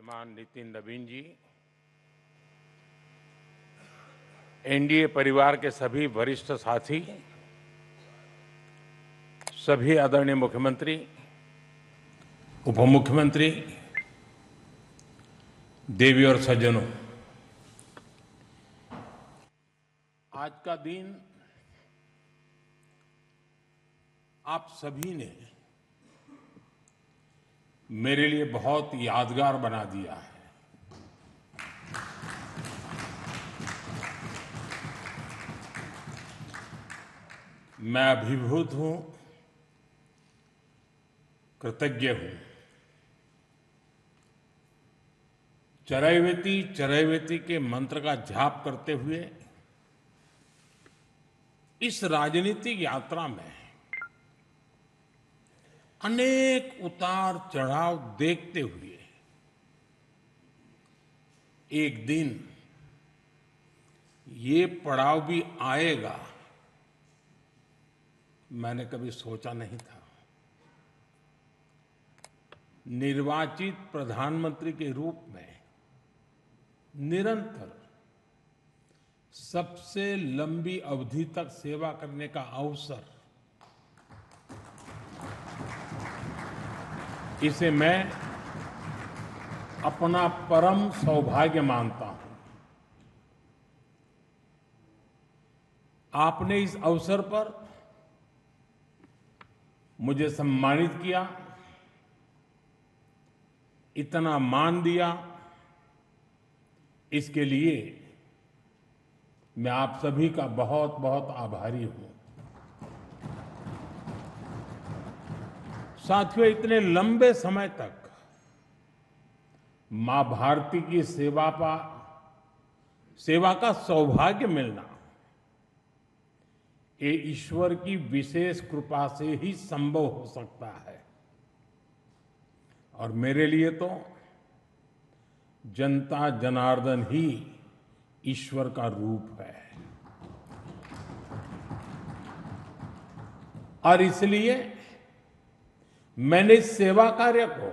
श्रीमान नितिन नवीन जी, एनडीए परिवार के सभी वरिष्ठ साथी, सभी आदरणीय मुख्यमंत्री, उप मुख्यमंत्री, देवी और सज्जनों, आज का दिन आप सभी ने मेरे लिए बहुत यादगार बना दिया है। मैं अभिभूत हूं, कृतज्ञ हूं। चरैवेति चरैवेति के मंत्र का जाप करते हुए इस राजनीतिक यात्रा में अनेक उतार चढ़ाव देखते हुए एक दिन ये पड़ाव भी आएगा, मैंने कभी सोचा नहीं था। निर्वाचित प्रधानमंत्री के रूप में निरंतर सबसे लंबी अवधि तक सेवा करने का अवसर, इसे मैं अपना परम सौभाग्य मानता हूं। आपने इस अवसर पर मुझे सम्मानित किया, इतना मान दिया, इसके लिए मैं आप सभी का बहुत बहुत आभारी हूं। साथियों, इतने लंबे समय तक मां भारती की सेवा का सौभाग्य मिलना, ये ईश्वर की विशेष कृपा से ही संभव हो सकता है। और मेरे लिए तो जनता जनार्दन ही ईश्वर का रूप है। और इसलिए मैंने इस सेवा कार्य को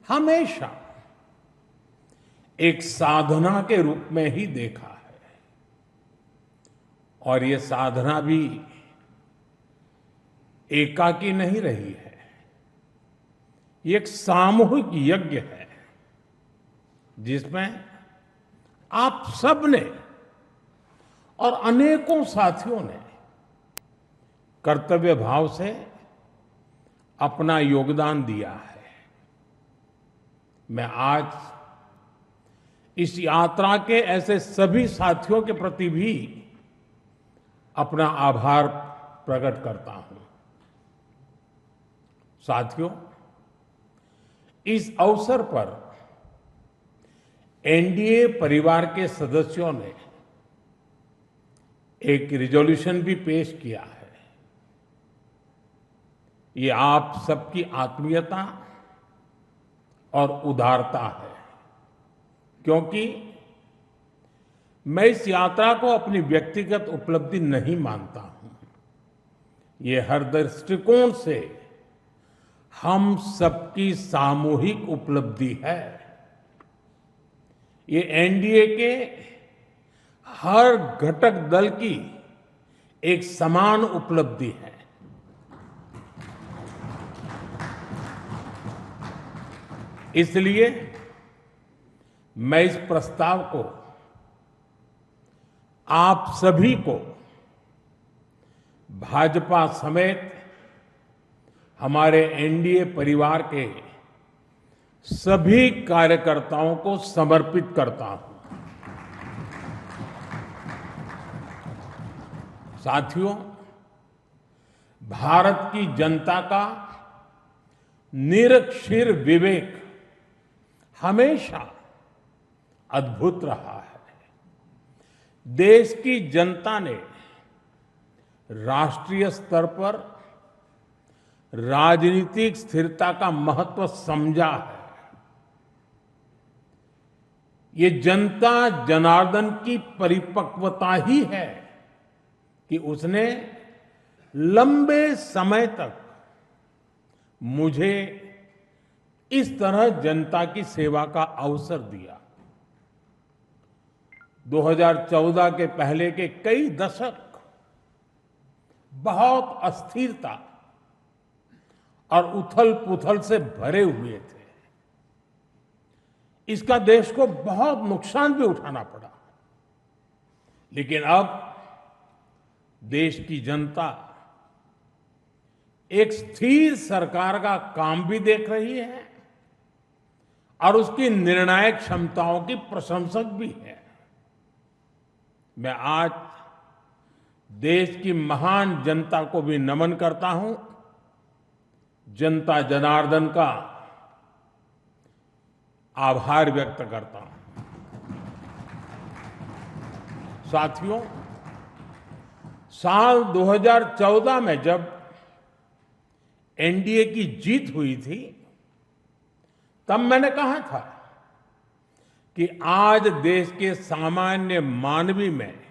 हमेशा एक साधना के रूप में ही देखा है। और ये साधना भी एकाकी नहीं रही है, ये एक सामूहिक यज्ञ है जिसमें आप सब ने और अनेकों साथियों ने कर्तव्य भाव से अपना योगदान दिया है। मैं आज इस यात्रा के ऐसे सभी साथियों के प्रति भी अपना आभार प्रकट करता हूं। साथियों, इस अवसर पर एनडीए परिवार के सदस्यों ने एक रिजोल्यूशन भी पेश किया है। ये आप सबकी आत्मीयता और उदारता है, क्योंकि मैं इस यात्रा को अपनी व्यक्तिगत उपलब्धि नहीं मानता हूं। ये हर दृष्टिकोण से हम सबकी सामूहिक उपलब्धि है। ये एनडीए के हर घटक दल की एक समान उपलब्धि है। इसलिए मैं इस प्रस्ताव को आप सभी को, भाजपा समेत हमारे एनडीए परिवार के सभी कार्यकर्ताओं को समर्पित करता हूं। साथियों, भारत की जनता का निरक्षीर विवेक हमेशा अद्भुत रहा है। देश की जनता ने राष्ट्रीय स्तर पर राजनीतिक स्थिरता का महत्व समझा है। ये जनता जनार्दन की परिपक्वता ही है कि उसने लंबे समय तक मुझे इस तरह जनता की सेवा का अवसर दिया। 2014 के पहले के कई दशक बहुत अस्थिरता और उथल-पुथल से भरे हुए थे। इसका देश को बहुत नुकसान भी उठाना पड़ा। लेकिन अब देश की जनता एक स्थिर सरकार का काम भी देख रही है और उसकी निर्णायक क्षमताओं की प्रशंसक भी है। मैं आज देश की महान जनता को भी नमन करता हूं, जनता जनार्दन का आभार व्यक्त करता हूं। साथियों, साल 2014 में जब एनडीए की जीत हुई थी, तब मैंने कहा था कि आज देश के सामान्य मानवी में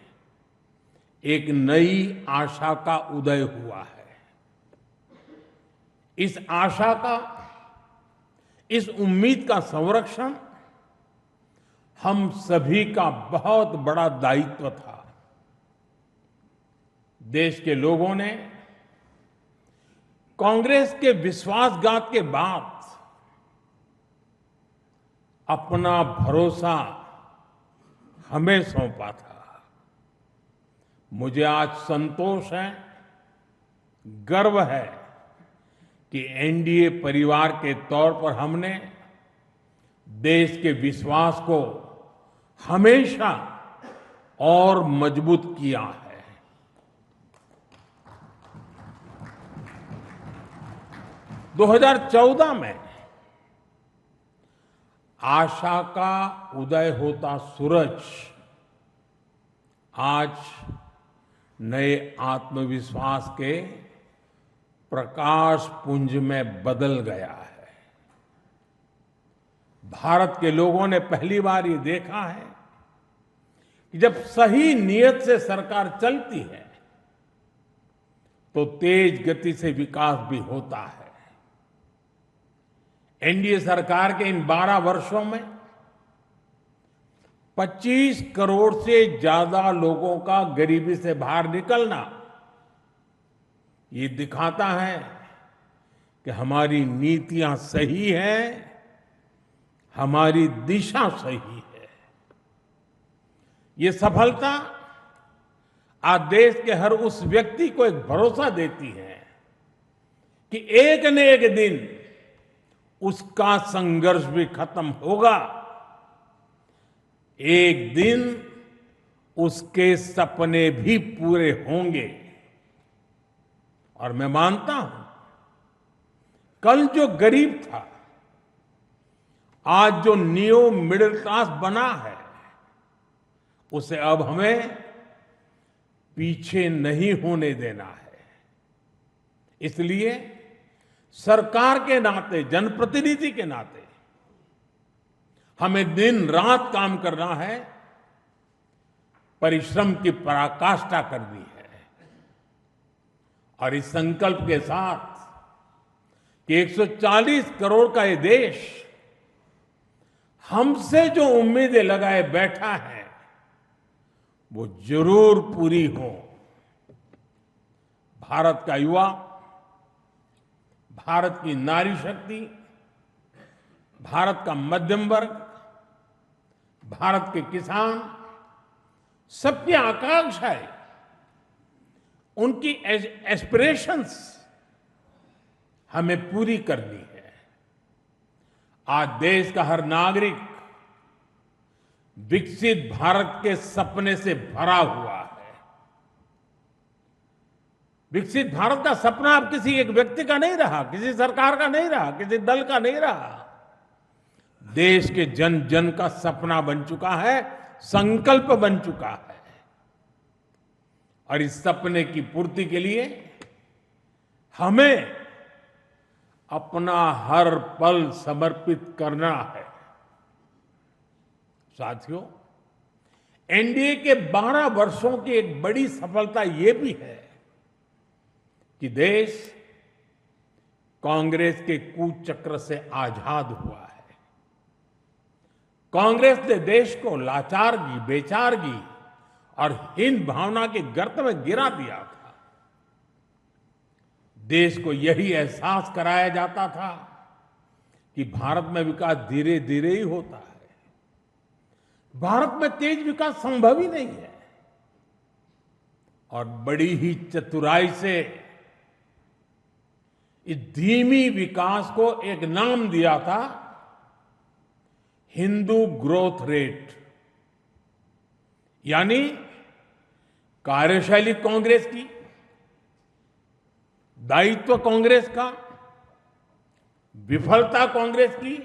एक नई आशा का उदय हुआ है। इस आशा का, इस उम्मीद का संरक्षण हम सभी का बहुत बड़ा दायित्व था। देश के लोगों ने कांग्रेस के विश्वासघात के बाद अपना भरोसा हमें सौंपा था। मुझे आज संतोष है, गर्व है कि एनडीए परिवार के तौर पर हमने देश के विश्वास को हमेशा और मजबूत किया है। 2014 में आशा का उदय होता सूरज आज नए आत्मविश्वास के प्रकाश पुंज में बदल गया है। भारत के लोगों ने पहली बार ये देखा है कि जब सही नीयत से सरकार चलती है तो तेज गति से विकास भी होता है। एनडीए सरकार के इन 12 वर्षों में 25 करोड़ से ज्यादा लोगों का गरीबी से बाहर निकलना ये दिखाता है कि हमारी नीतियां सही हैं, हमारी दिशा सही है। ये सफलता आज देश के हर उस व्यक्ति को एक भरोसा देती है कि एक न एक दिन उसका संघर्ष भी खत्म होगा, एक दिन उसके सपने भी पूरे होंगे। और मैं मानता हूं, कल जो गरीब था, आज जो न्यू मिडिल क्लास बना है, उसे अब हमें पीछे नहीं होने देना है। इसलिए सरकार के नाते, जनप्रतिनिधि के नाते हमें दिन रात काम करना है, परिश्रम की पराकाष्ठा करनी है। और इस संकल्प के साथ कि 140 करोड़ का ये देश हमसे जो उम्मीदें लगाए बैठा है वो जरूर पूरी हो। भारत का युवा, भारत की नारी शक्ति, भारत का मध्यम वर्ग, भारत के किसान, सबकी आकांक्षाएं, उनकी एस्पिरेशंस हमें पूरी करनी है। आज देश का हर नागरिक विकसित भारत के सपने से भरा हुआ है। विकसित भारत का सपना अब किसी एक व्यक्ति का नहीं रहा, किसी सरकार का नहीं रहा, किसी दल का नहीं रहा। देश के जन जन का सपना बन चुका है, संकल्प बन चुका है। और इस सपने की पूर्ति के लिए हमें अपना हर पल समर्पित करना है। साथियों, एनडीए के 12 वर्षों की एक बड़ी सफलता ये भी है कि देश कांग्रेस के कुचक्र से आजाद हुआ है। कांग्रेस ने देश को लाचारगी, बेचारगी और हीन भावना की गर्त में गिरा दिया था। देश को यही एहसास कराया जाता था कि भारत में विकास धीरे धीरे ही होता है, भारत में तेज विकास संभव ही नहीं है। और बड़ी ही चतुराई से इस धीमी विकास को एक नाम दिया था, हिंदू ग्रोथ रेट। यानी कार्यशैली कांग्रेस की, दायित्व कांग्रेस का, विफलता कांग्रेस की,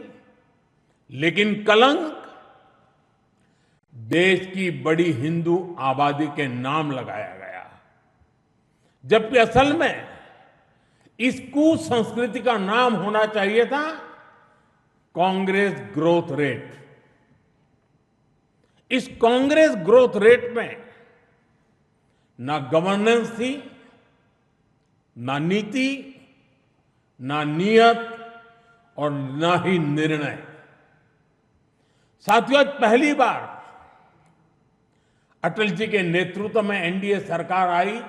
लेकिन कलंक देश की बड़ी हिंदू आबादी के नाम लगाया गया। जबकि असल में इस कुसंस्कृति का नाम होना चाहिए था कांग्रेस ग्रोथ रेट। इस कांग्रेस ग्रोथ रेट में ना गवर्नेंस थी, ना नीति, ना नियत और ना ही निर्णय। साथियों, पहली बार अटल जी के नेतृत्व में एनडीए सरकार आई,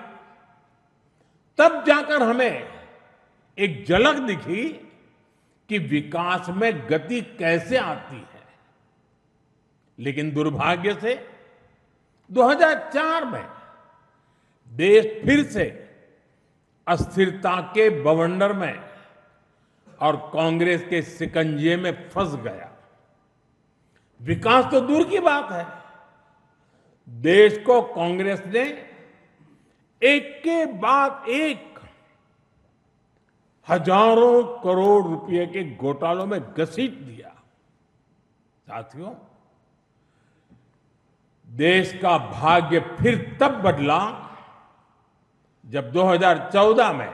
तब जाकर हमें एक झलक दिखी कि विकास में गति कैसे आती है। लेकिन दुर्भाग्य से 2004 में देश फिर से अस्थिरता के बवंडर में और कांग्रेस के शिकंजे में फंस गया। विकास तो दूर की बात है, देश को कांग्रेस ने एक के बाद एक हजारों करोड़ रुपए के घोटालों में घसीट दिया। साथियों, देश का भाग्य फिर तब बदला जब 2014 में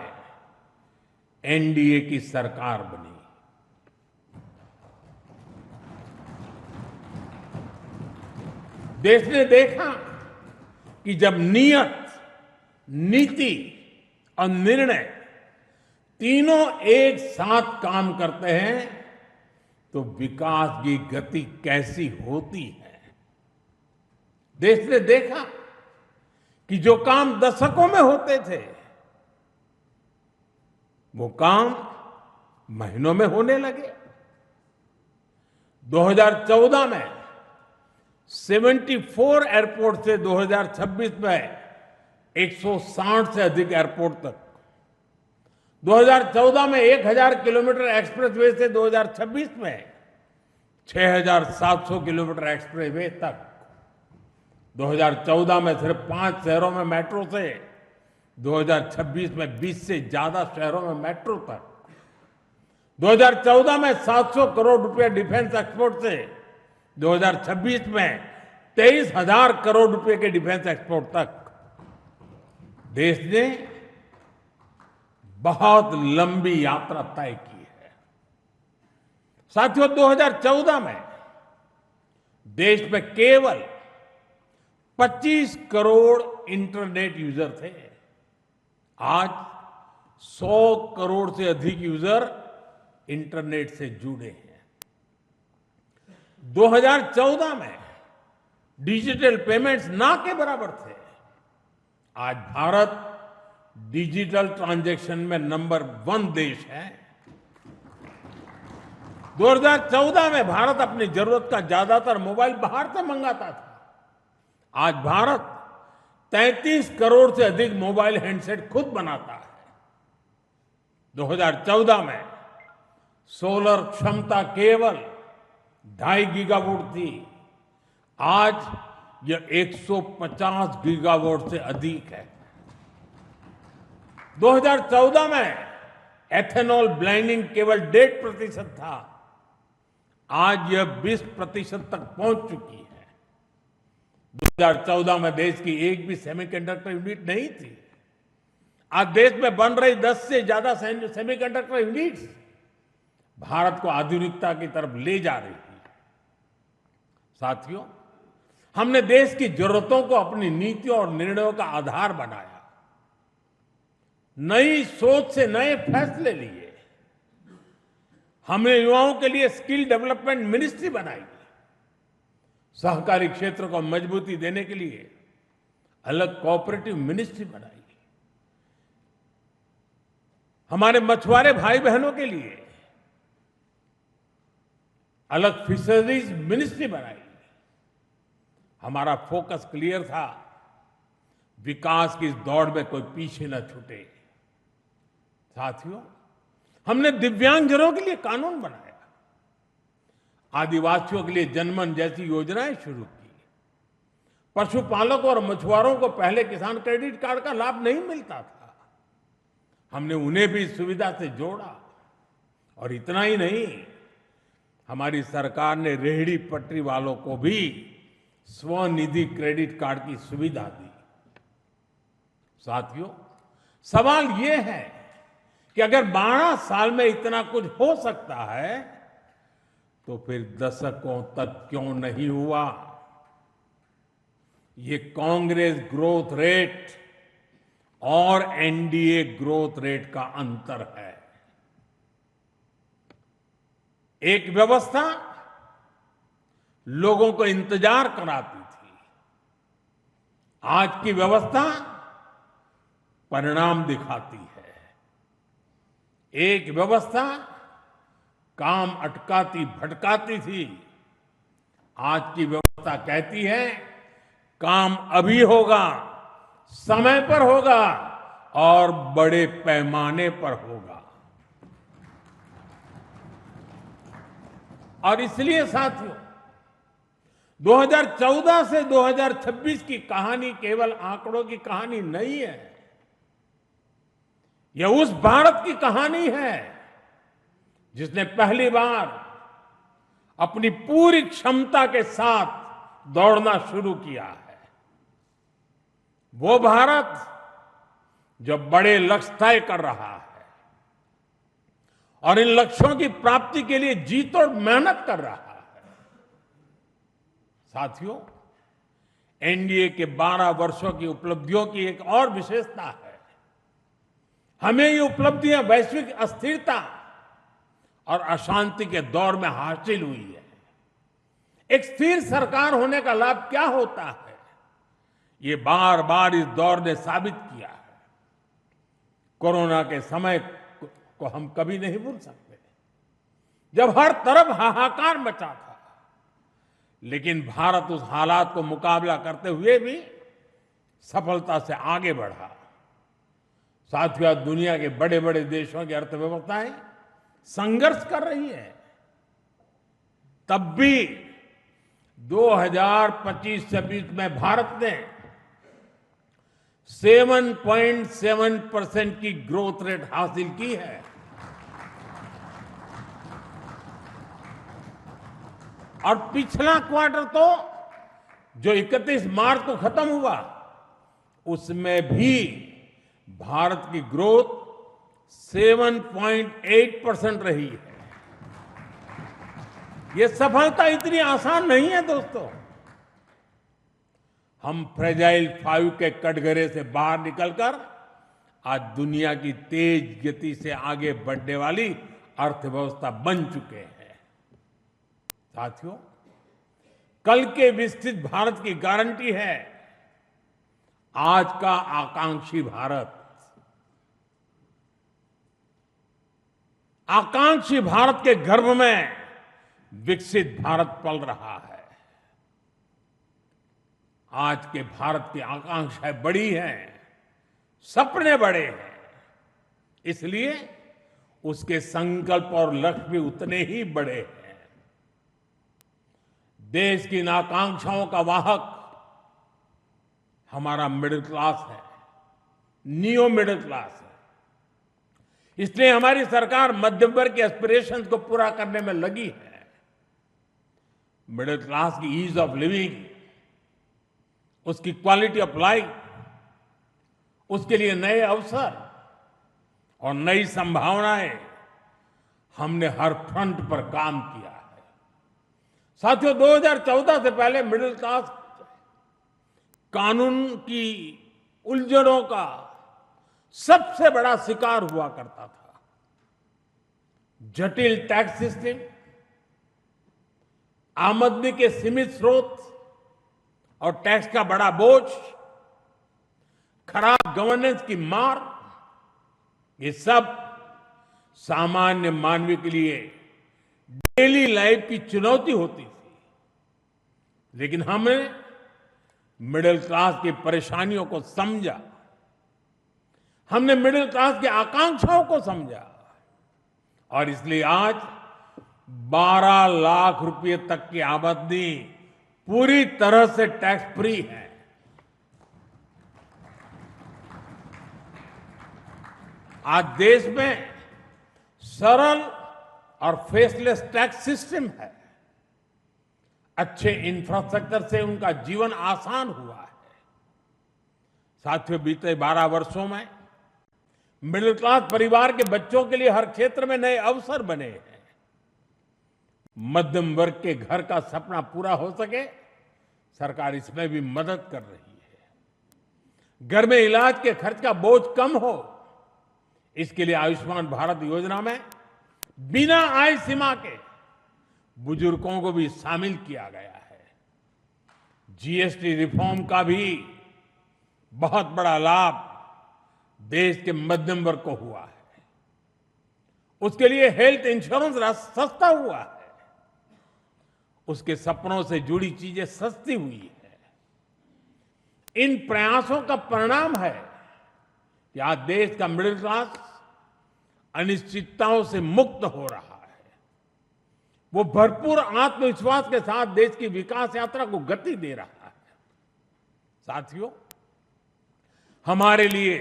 एनडीए की सरकार बनी। देश ने देखा कि जब नियत, नीति और निर्णय तीनों एक साथ काम करते हैं तो विकास की गति कैसी होती है। देश ने देखा कि जो काम दशकों में होते थे वो काम महीनों में होने लगे। 2014 में 74 एयरपोर्ट से 2026 में 160 से अधिक एयरपोर्ट तक, 2014 में 1000 किलोमीटर एक्सप्रेसवे से 2026 में 6700 किलोमीटर एक्सप्रेसवे तक, 2014 में सिर्फ 5 शहरों में मेट्रो से 2026 में 20 से ज्यादा शहरों में मेट्रो तक, 2014 में 700 करोड़ रुपए डिफेंस एक्सपोर्ट से 2026 में 23,000 करोड़ रुपए के डिफेंस एक्सपोर्ट तक। देश ने बहुत लंबी यात्रा तय की है। साथियों, 2014 में देश में केवल 25 करोड़ इंटरनेट यूजर थे। आज 100 करोड़ से अधिक यूजर इंटरनेट से जुड़े हैं। 2014 में डिजिटल पेमेंट्स ना के बराबर थे। आज भारत डिजिटल ट्रांजैक्शन में नंबर 1 देश है। 2014 में भारत अपनी जरूरत का ज्यादातर मोबाइल बाहर से मंगाता था। आज भारत 33 करोड़ से अधिक मोबाइल हैंडसेट खुद बनाता है। 2014 में सोलर क्षमता केवल 2.5 गीगावाट थी। आज यह 150 गीगावाट से अधिक है। 2014 में एथेनॉल ब्लेंडिंग केवल 1.5% था। आज यह 20% तक पहुंच चुकी है। 2014 में देश की एक भी सेमीकंडक्टर यूनिट नहीं थी। आज देश में बन रही 10 से ज्यादा सेमीकंडक्टर यूनिट्स भारत को आधुनिकता की तरफ ले जा रही है। साथियों, हमने देश की जरूरतों को अपनी नीतियों और निर्णयों का आधार बनाया। नई सोच से नए फैसले लिए। हमने युवाओं के लिए स्किल डेवलपमेंट मिनिस्ट्री बनाई। सहकारी क्षेत्र को मजबूती देने के लिए अलग कोऑपरेटिव मिनिस्ट्री बनाई। हमारे मछुआरे भाई बहनों के लिए अलग फिशरीज मिनिस्ट्री बनाई। हमारा फोकस क्लियर था, विकास की इस दौड़ में कोई पीछे न छूटे। साथियों, हमने दिव्यांगजनों के लिए कानून बनाया, आदिवासियों के लिए जनमन जैसी योजनाएं शुरू की। पशुपालकों और मछुआरों को पहले किसान क्रेडिट कार्ड का लाभ नहीं मिलता था, हमने उन्हें भी इस सुविधा से जोड़ा। और इतना ही नहीं, हमारी सरकार ने रेहड़ी पटरी वालों को भी स्वनिधि क्रेडिट कार्ड की सुविधा दी। साथियों, सवाल ये है कि अगर 12 साल में इतना कुछ हो सकता है तो फिर दशकों तक क्यों नहीं हुआ? ये कांग्रेस ग्रोथ रेट और एनडीए ग्रोथ रेट का अंतर है। एक व्यवस्था लोगों को इंतजार कराती थी, आज की व्यवस्था परिणाम दिखाती है। एक व्यवस्था काम अटकाती भटकाती थी, आज की व्यवस्था कहती है काम अभी होगा, समय पर होगा और बड़े पैमाने पर होगा। और इसलिए साथियों, 2014 से 2026 की कहानी केवल आंकड़ों की कहानी नहीं है, यह उस भारत की कहानी है जिसने पहली बार अपनी पूरी क्षमता के साथ दौड़ना शुरू किया है। वो भारत जो बड़े लक्ष्य तय कर रहा है और इन लक्ष्यों की प्राप्ति के लिए जी तोड़ मेहनत कर रहा है। साथियों, एनडीए के 12 वर्षों की उपलब्धियों की एक और विशेषता है, हमें ये उपलब्धियां वैश्विक अस्थिरता और अशांति के दौर में हासिल हुई है। एक स्थिर सरकार होने का लाभ क्या होता है, ये बार बार इस दौर ने साबित किया है। कोरोना के समय को हम कभी नहीं भूल सकते, जब हर तरफ हाहाकार मचा था, लेकिन भारत उस हालात को मुकाबला करते हुए भी सफलता से आगे बढ़ा। साथियों, दुनिया के बड़े बड़े देशों की अर्थव्यवस्थाएं संघर्ष कर रही है, तब भी 2025-26 में भारत ने 7.7% की ग्रोथ रेट हासिल की है। और पिछला क्वार्टर तो जो 31 मार्च को खत्म हुआ, उसमें भी भारत की ग्रोथ 7.8% रही है। ये सफलता इतनी आसान नहीं है दोस्तों। हम फ्रेजाइल 5 के कटघरे से बाहर निकलकर आज दुनिया की तेज गति से आगे बढ़ने वाली अर्थव्यवस्था बन चुके हैं। साथियों, कल के विकसित भारत की गारंटी है आज का आकांक्षी भारत। आकांक्षी भारत के गर्भ में विकसित भारत पल रहा है। आज के भारत की आकांक्षाएं बड़ी हैं, सपने बड़े हैं, इसलिए उसके संकल्प और लक्ष्य भी उतने ही बड़े हैं। देश की इन आकांक्षाओं का वाहक हमारा मिडिल क्लास है, नियो मिडिल क्लास है। इसलिए हमारी सरकार मध्यम वर्ग के एस्पिरेशंस को पूरा करने में लगी है। मिडिल क्लास की ईज ऑफ लिविंग, उसकी क्वालिटी ऑफ लाइफ, उसके लिए नए अवसर और नई संभावनाएं हमने हर फ्रंट पर काम किया है। साथियों, 2014 से पहले मिडिल क्लास कानून की उलझनों का सबसे बड़ा शिकार हुआ करता था। जटिल टैक्स सिस्टम, आमदनी के सीमित स्रोत और टैक्स का बड़ा बोझ, खराब गवर्नेंस की मार, ये सब सामान्य मानवीय के लिए डेली लाइफ की चुनौती होती थी। लेकिन हमने मिडिल क्लास की परेशानियों को समझा, हमने मिडिल क्लास की आकांक्षाओं को समझा और इसलिए आज 12 लाख रुपए तक की आमदनी पूरी तरह से टैक्स फ्री है। आज देश में सरल और फेसलेस टैक्स सिस्टम है। अच्छे इंफ्रास्ट्रक्चर से उनका जीवन आसान हुआ है। साथियों, बीते 12 वर्षों में मिडिल क्लास परिवार के बच्चों के लिए हर क्षेत्र में नए अवसर बने हैं। मध्यम वर्ग के घर का सपना पूरा हो सके, सरकार इसमें भी मदद कर रही है। घर में इलाज के खर्च का बोझ कम हो, इसके लिए आयुष्मान भारत योजना में बिना आय सीमा के बुजुर्गों को भी शामिल किया गया है। जीएसटी रिफॉर्म का भी बहुत बड़ा लाभ देश के मध्यम वर्ग को हुआ है। उसके लिए हेल्थ इंश्योरेंस सस्ता हुआ है। उसके सपनों से जुड़ी चीजें सस्ती हुई है। इन प्रयासों का परिणाम है कि आज देश का मिडिल क्लास अनिश्चितताओं से मुक्त हो रहा है। वो भरपूर आत्मविश्वास के साथ देश की विकास यात्रा को गति दे रहा है। साथियों, हमारे लिए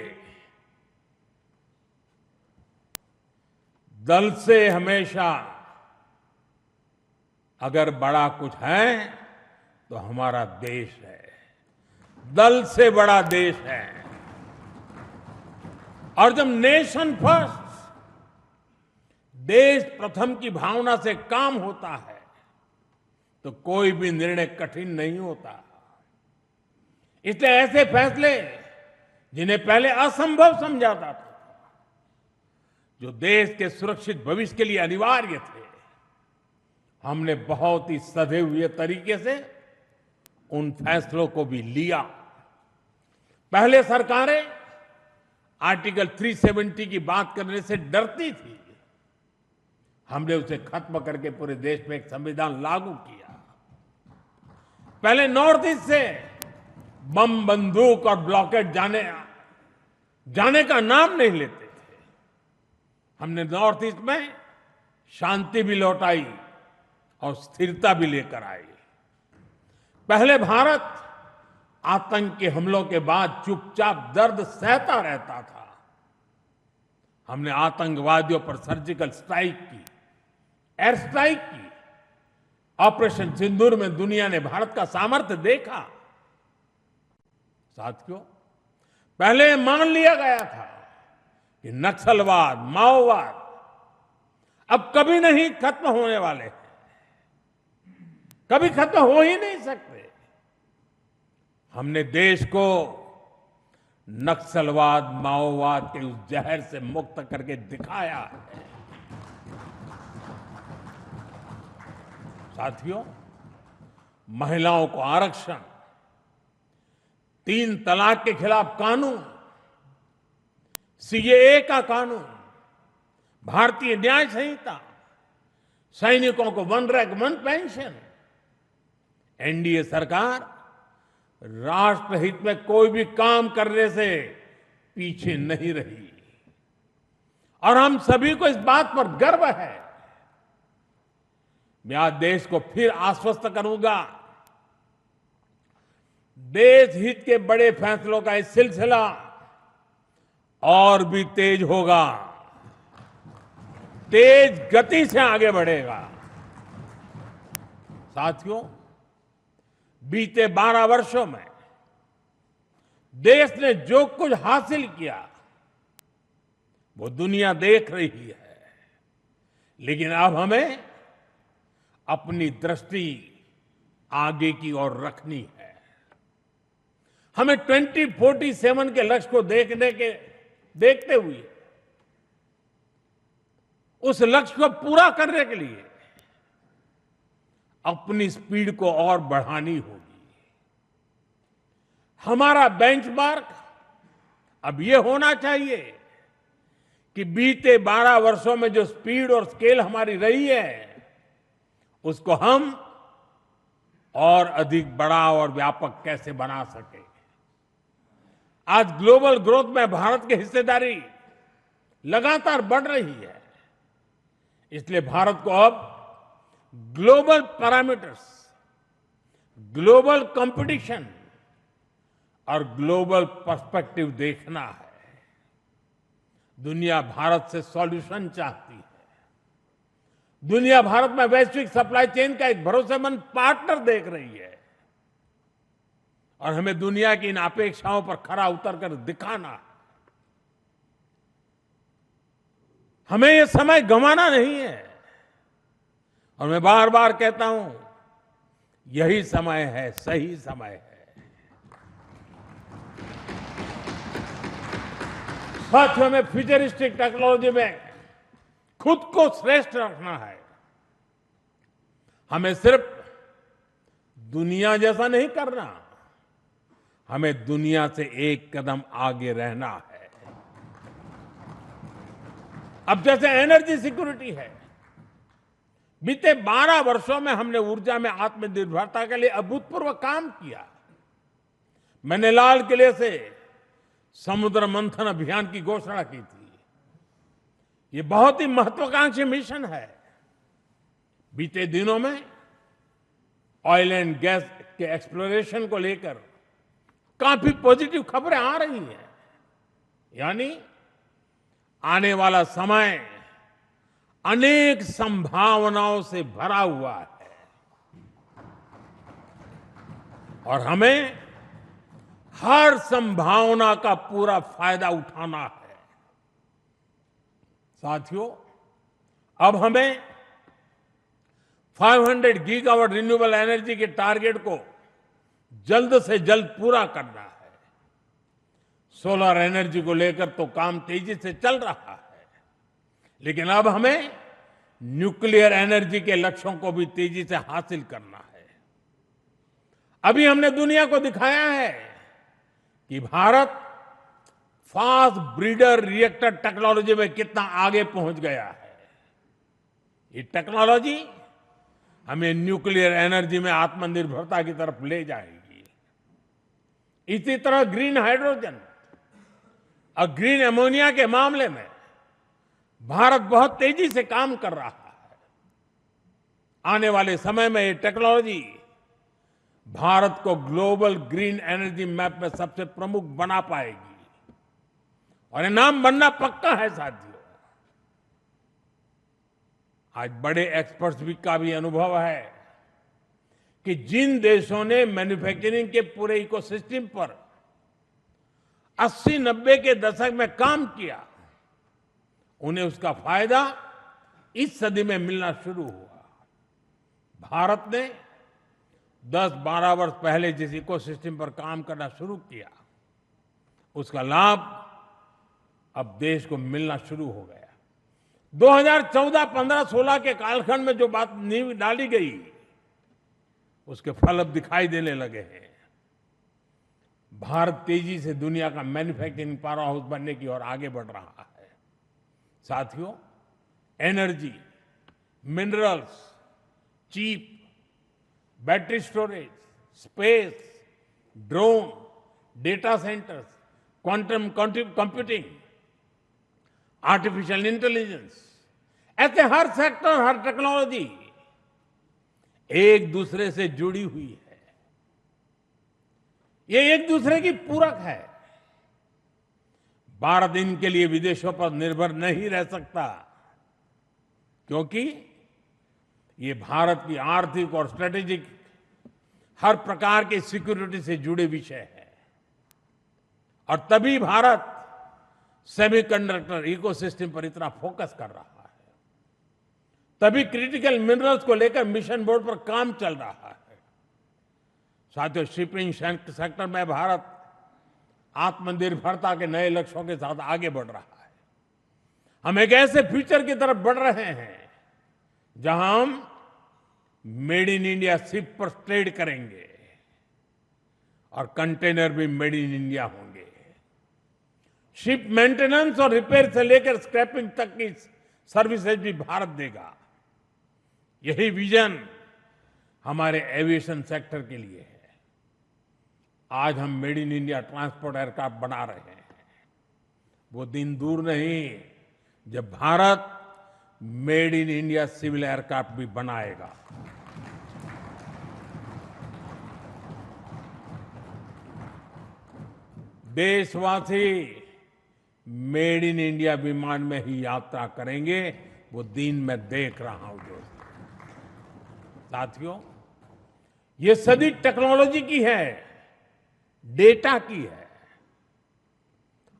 दल से हमेशा अगर बड़ा कुछ है तो हमारा देश है। दल से बड़ा देश है। और जब नेशन फर्स्ट, देश प्रथम की भावना से काम होता है तो कोई भी निर्णय कठिन नहीं होता। इसलिए ऐसे फैसले जिन्हें पहले असंभव समझा जाता था, जो देश के सुरक्षित भविष्य के लिए अनिवार्य थे, हमने बहुत ही सधे हुए तरीके से उन फैसलों को भी लिया। पहले सरकारें आर्टिकल 370 की बात करने से डरती थी। हमने उसे खत्म करके पूरे देश में एक संविधान लागू किया। पहले नॉर्थ ईस्ट से बम, बंदूक और ब्लॉकेट जाने का नाम नहीं लेते थे। हमने नॉर्थ ईस्ट में शांति भी लौटाई और स्थिरता भी लेकर आई। पहले भारत आतंक के हमलों के बाद चुपचाप दर्द सहता रहता था। हमने आतंकवादियों पर सर्जिकल स्ट्राइक की, एयर स्ट्राइक की। ऑपरेशन सिंदूर में दुनिया ने भारत का सामर्थ्य देखा। साथियों, पहले मान लिया गया था कि नक्सलवाद, माओवाद अब कभी नहीं खत्म होने वाले हैं, कभी खत्म हो ही नहीं सकते। हमने देश को नक्सलवाद, माओवाद के उस जहर से मुक्त करके दिखाया है। साथियों, महिलाओं को आरक्षण, 3 तलाक के खिलाफ कानून, सीएए का कानून, भारतीय न्याय संहिता, सैनिकों को 1 रैंक 1 पेंशन। एनडीए सरकार राष्ट्रहित में कोई भी काम करने से पीछे नहीं रही और हम सभी को इस बात पर गर्व है। मैं आज देश को फिर आश्वस्त करूंगा, देश हित के बड़े फैसलों का ये सिलसिला और भी तेज होगा, तेज गति से आगे बढ़ेगा। साथियों, बीते 12 वर्षों में देश ने जो कुछ हासिल किया वो दुनिया देख रही है, लेकिन अब हमें अपनी दृष्टि आगे की ओर रखनी है। हमें 2047 के लक्ष्य को देखते हुए उस लक्ष्य को पूरा करने के लिए अपनी स्पीड को और बढ़ानी होगी। हमारा बेंचमार्क अब ये होना चाहिए कि बीते 12 वर्षों में जो स्पीड और स्केल हमारी रही है, उसको हम और अधिक बड़ा और व्यापक कैसे बना सके। आज ग्लोबल ग्रोथ में भारत की हिस्सेदारी लगातार बढ़ रही है। इसलिए भारत को अब ग्लोबल पैरामीटर्स, ग्लोबल कंपटीशन और ग्लोबल पर्सपेक्टिव देखना है। दुनिया भारत से सॉल्यूशन चाहती है। दुनिया भारत में वैश्विक सप्लाई चेन का एक भरोसेमंद पार्टनर देख रही है और हमें दुनिया की इन अपेक्षाओं पर खरा उतरकर दिखाना है। हमें यह समय गंवाना नहीं है और मैं बार बार कहता हूं, यही समय है, सही समय है। साथियों में फ्यूचरिस्टिक टेक्नोलॉजी में खुद को श्रेष्ठ रखना है। हमें सिर्फ दुनिया जैसा नहीं करना, हमें दुनिया से एक कदम आगे रहना है। अब जैसे एनर्जी सिक्योरिटी है, बीते 12 वर्षों में हमने ऊर्जा में आत्मनिर्भरता के लिए अभूतपूर्व काम किया। मैंने लाल किले से समुद्र मंथन अभियान की घोषणा की थी। ये बहुत ही महत्वाकांक्षी मिशन है। बीते दिनों में ऑयल एंड गैस के एक्सप्लोरेशन को लेकर काफी पॉजिटिव खबरें आ रही हैं। यानी आने वाला समय अनेक संभावनाओं से भरा हुआ है और हमें हर संभावना का पूरा फायदा उठाना है। साथियों, अब हमें 500 गीगावाट रिन्यूएबल एनर्जी के टारगेट को जल्द से जल्द पूरा करना है। सोलर एनर्जी को लेकर तो काम तेजी से चल रहा है, लेकिन अब हमें न्यूक्लियर एनर्जी के लक्ष्यों को भी तेजी से हासिल करना है। अभी हमने दुनिया को दिखाया है कि Bharat fast breeder reactor technology में कितना आगे पहुंच गया है। ये टेक्नोलॉजी हमें न्यूक्लियर एनर्जी में आत्मनिर्भरता की तरफ ले जाएगी। इसी तरह ग्रीन हाइड्रोजन और ग्रीन अमोनिया के मामले में भारत बहुत तेजी से काम कर रहा है। आने वाले समय में ये टेक्नोलॉजी भारत को ग्लोबल ग्रीन एनर्जी मैप में सबसे प्रमुख बना पाएगी और ये नाम बनना पक्का है। साथियों, आज बड़े एक्सपर्ट्स भी का भी अनुभव है कि जिन देशों ने मैन्युफैक्चरिंग के पूरे इकोसिस्टम पर 80-90 के दशक में काम किया, उन्हें उसका फायदा इस सदी में मिलना शुरू हुआ। भारत ने 10-12 वर्ष पहले जिस इकोसिस्टम पर काम करना शुरू किया, उसका लाभ अब देश को मिलना शुरू हो गया। 2014, 15, 16 के कालखंड में जो बात नींव डाली गई, उसके फल अब दिखाई देने लगे हैं। भारत तेजी से दुनिया का मैन्युफैक्चरिंग पावर हाउस बनने की ओर आगे बढ़ रहा है। साथियों, energy, minerals, chip, battery storage, space, drone, data centres, quantum computing, artificial intelligence, ऐसे हर सेक्टर, हर टेक्नोलॉजी एक दूसरे से जुड़ी हुई है। ये एक दूसरे की पूरक है। भारत इनके लिए विदेशों पर निर्भर नहीं रह सकता, क्योंकि ये भारत की आर्थिक और स्ट्रेटेजिक हर प्रकार की सिक्योरिटी से जुड़े विषय है। और तभी भारत सेमीकंडक्टर इकोसिस्टम पर इतना फोकस कर रहा है, तभी क्रिटिकल मिनरल्स को लेकर मिशन बोर्ड पर काम चल रहा है। साथियों, शिपिंग सेक्टर में भारत आत्मनिर्भरता के नए लक्ष्यों के साथ आगे बढ़ रहा है। हम एक ऐसे फ्यूचर की तरफ बढ़ रहे हैं जहां हम मेड इन इंडिया शिप पर ट्रेड करेंगे और कंटेनर भी मेड इन इंडिया होंगे। शिप मेंटेनेंस और रिपेयर से लेकर स्क्रैपिंग तक की सर्विसेज भी भारत देगा। यही विजन हमारे एविएशन सेक्टर के लिए है। आज हम made in India transport aircraft बना रहे हैं। वो दिन दूर नहीं जब Bharat made in India civil aircraft भी बनाएगा। देशवासी मेड इन इंडिया विमान में ही यात्रा करेंगे, वो दिन मैं देख रहा हूं दोस्तों। साथियों, ये सदी टेक्नोलॉजी की है, डेटा की है।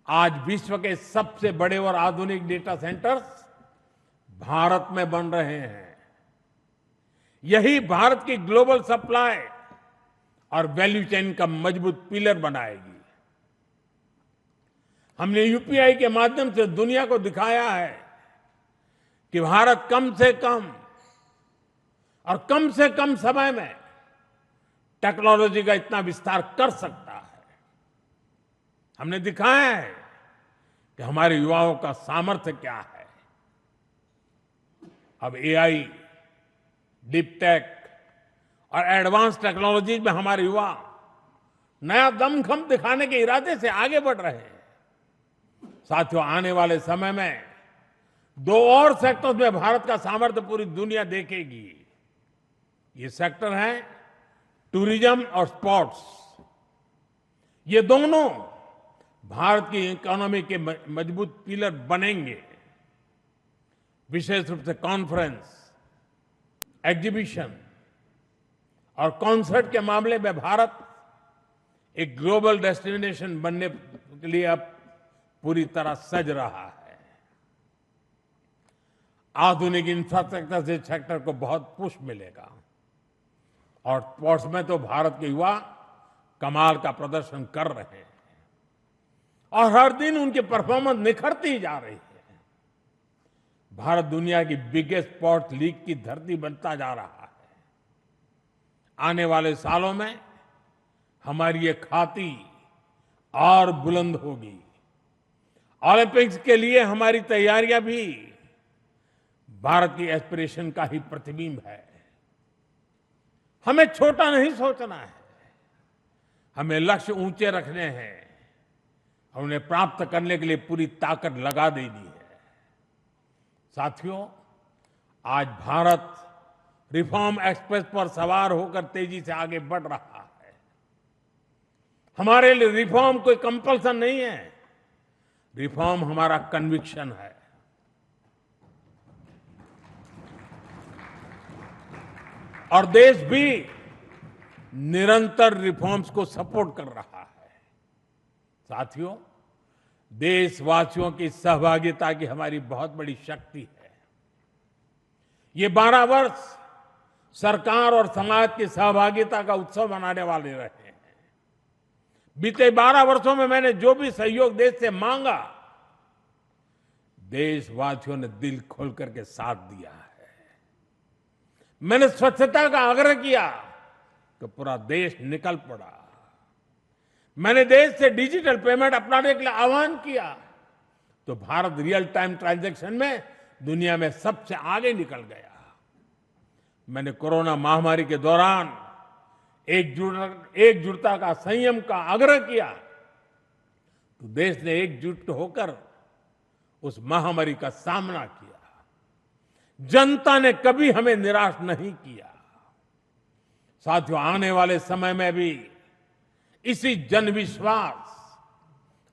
आज विश्व के सबसे बड़े और आधुनिक डेटा सेंटर्स भारत में बन रहे हैं। यही भारत की ग्लोबल सप्लाई और वैल्यू चेन का मजबूत पिलर बनाएगी। हमने यूपीआई के माध्यम से दुनिया को दिखाया है कि भारत कम से कम और कम से कम समय में टेक्नोलॉजी का इतना विस्तार कर सकता है। हमने दिखाया है कि हमारे युवाओं का सामर्थ्य क्या है। अब एआई, डीप टेक और एडवांस टेक्नोलॉजीज में हमारे युवा नया दमखम दिखाने के इरादे से आगे बढ़ रहे हैं। साथियों, आने वाले समय में दो और सेक्टर्स में भारत का सामर्थ्य पूरी दुनिया देखेगी। ये सेक्टर है टूरिज्म और स्पोर्ट्स। ये दोनों भारत की इकोनॉमी के मजबूत पिलर बनेंगे। विशेष रूप से कॉन्फ्रेंस, एग्जीबिशन और कॉन्सर्ट के मामले में भारत एक ग्लोबल डेस्टिनेशन बनने के लिए अब पूरी तरह सज रहा है। आधुनिक इंफ्रास्ट्रक्चर से सेक्टर को बहुत पुश मिलेगा और स्पोर्ट्स में तो भारत के युवा कमाल का प्रदर्शन कर रहे हैं और हर दिन उनकी परफॉर्मेंस निखरती जा रही है। भारत दुनिया की बिगेस्ट स्पोर्ट्स लीग की धरती बनता जा रहा है। आने वाले सालों में हमारी ये ख्याति और बुलंद होगी। ओलंपिक्स के लिए हमारी तैयारियां भी भारत की एस्पिरेशन का ही प्रतिबिंब है। हमें छोटा नहीं सोचना है, हमें लक्ष्य ऊंचे रखने हैं और उन्हें प्राप्त करने के लिए पूरी ताकत लगा देनी है। साथियों, आज भारत रिफॉर्म एक्सप्रेस पर सवार होकर तेजी से आगे बढ़ रहा है। हमारे लिए रिफॉर्म कोई कंपल्सन नहीं है, रिफॉर्म हमारा कन्विक्शन है। और देश भी निरंतर रिफॉर्म्स को सपोर्ट कर रहा है। साथियों, देशवासियों की सहभागिता की हमारी बहुत बड़ी शक्ति है। ये 12 वर्ष सरकार और समाज की सहभागिता का उत्सव मनाने वाले रहे हैं। बीते 12 वर्षों में मैंने जो भी सहयोग देश से मांगा, देशवासियों ने दिल खोल करके साथ दिया है। मैंने स्वच्छता का आग्रह किया तो पूरा देश निकल पड़ा। मैंने देश से डिजिटल पेमेंट अपनाने के लिए आह्वान किया तो भारत रियल टाइम ट्रांजैक्शन में दुनिया में सबसे आगे निकल गया। मैंने कोरोना महामारी के दौरान एकजुटता का, संयम का आग्रह किया तो देश ने एकजुट होकर उस महामारी का सामना किया। जनता ने कभी हमें निराश नहीं किया। साथियों, आने वाले समय में भी इसी जन विश्वास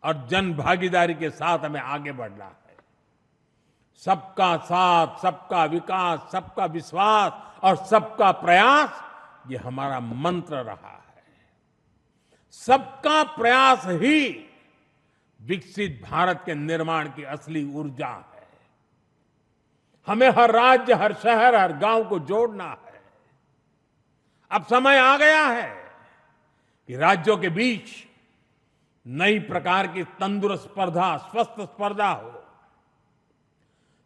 और जन भागीदारी के साथ हमें आगे बढ़ना है। सबका साथ, सबका विकास, सबका विश्वास और सबका प्रयास, ये हमारा मंत्र रहा है। सबका प्रयास ही विकसित भारत के निर्माण की असली ऊर्जा है। हमें हर राज्य, हर शहर, हर गांव को जोड़ना है। अब समय आ गया है कि राज्यों के बीच नई प्रकार की तंदुरुस्त स्पर्धा, स्वस्थ स्पर्धा हो।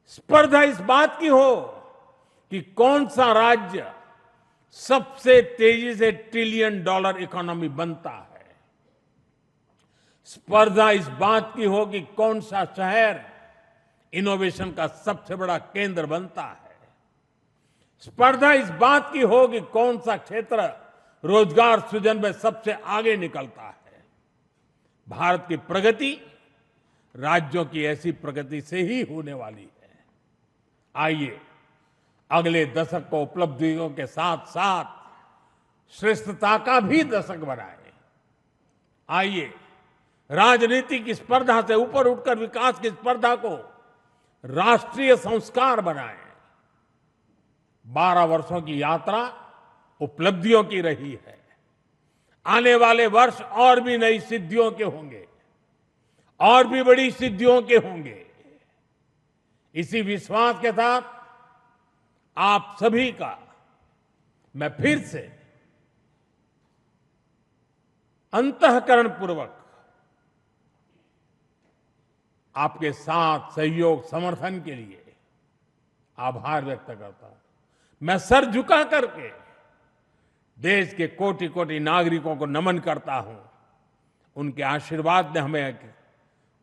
स्पर्धा इस बात की हो कि कौन सा राज्य सबसे तेजी से ट्रिलियन डॉलर इकोनॉमी बनता है। स्पर्धा इस बात की हो कि कौन सा शहर इनोवेशन का सबसे बड़ा केंद्र बनता है। स्पर्धा इस बात की हो कि कौन सा क्षेत्र रोजगार सृजन में सबसे आगे निकलता है। भारत की प्रगति राज्यों की ऐसी प्रगति से ही होने वाली है। आइए अगले दशक को उपलब्धियों के साथ साथ श्रेष्ठता का भी दशक बनाएं। आइए राजनीति की स्पर्धा से ऊपर उठकर विकास की स्पर्धा को राष्ट्रीय संस्कार बनाएं। 12 वर्षों की यात्रा उपलब्धियों की रही है। आने वाले वर्ष और भी नई सिद्धियों के होंगे, और भी बड़ी सिद्धियों के होंगे। इसी विश्वास के साथ आप सभी का मैं फिर से अंतःकरण पूर्वक आपके साथ सहयोग समर्थन के लिए आभार व्यक्त करता हूं। मैं सर झुका करके देश के कोटि कोटि नागरिकों को नमन करता हूं। उनके आशीर्वाद ने हमें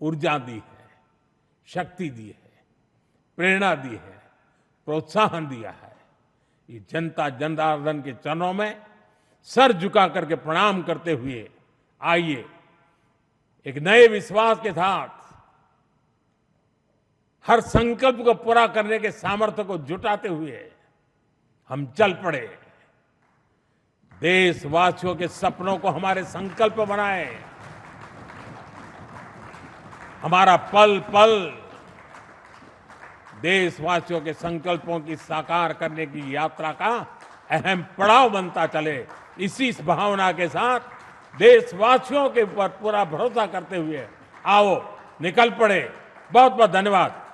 ऊर्जा दी है, शक्ति दी है, प्रेरणा दी है, प्रोत्साहन दिया है। ये जनता जनार्दन के चरणों में सर झुका करके प्रणाम करते हुए आइए एक नए विश्वास के साथ हर संकल्प को पूरा करने के सामर्थ्य को जुटाते हुए हम चल पड़े। देशवासियों के सपनों को हमारे संकल्प बनाएं। हमारा पल पल देशवासियों के संकल्पों की साकार करने की यात्रा का अहम पड़ाव बनता चले। इसी भावना के साथ देशवासियों के ऊपर पूरा भरोसा करते हुए आओ निकल पड़े। बहुत बहुत धन्यवाद।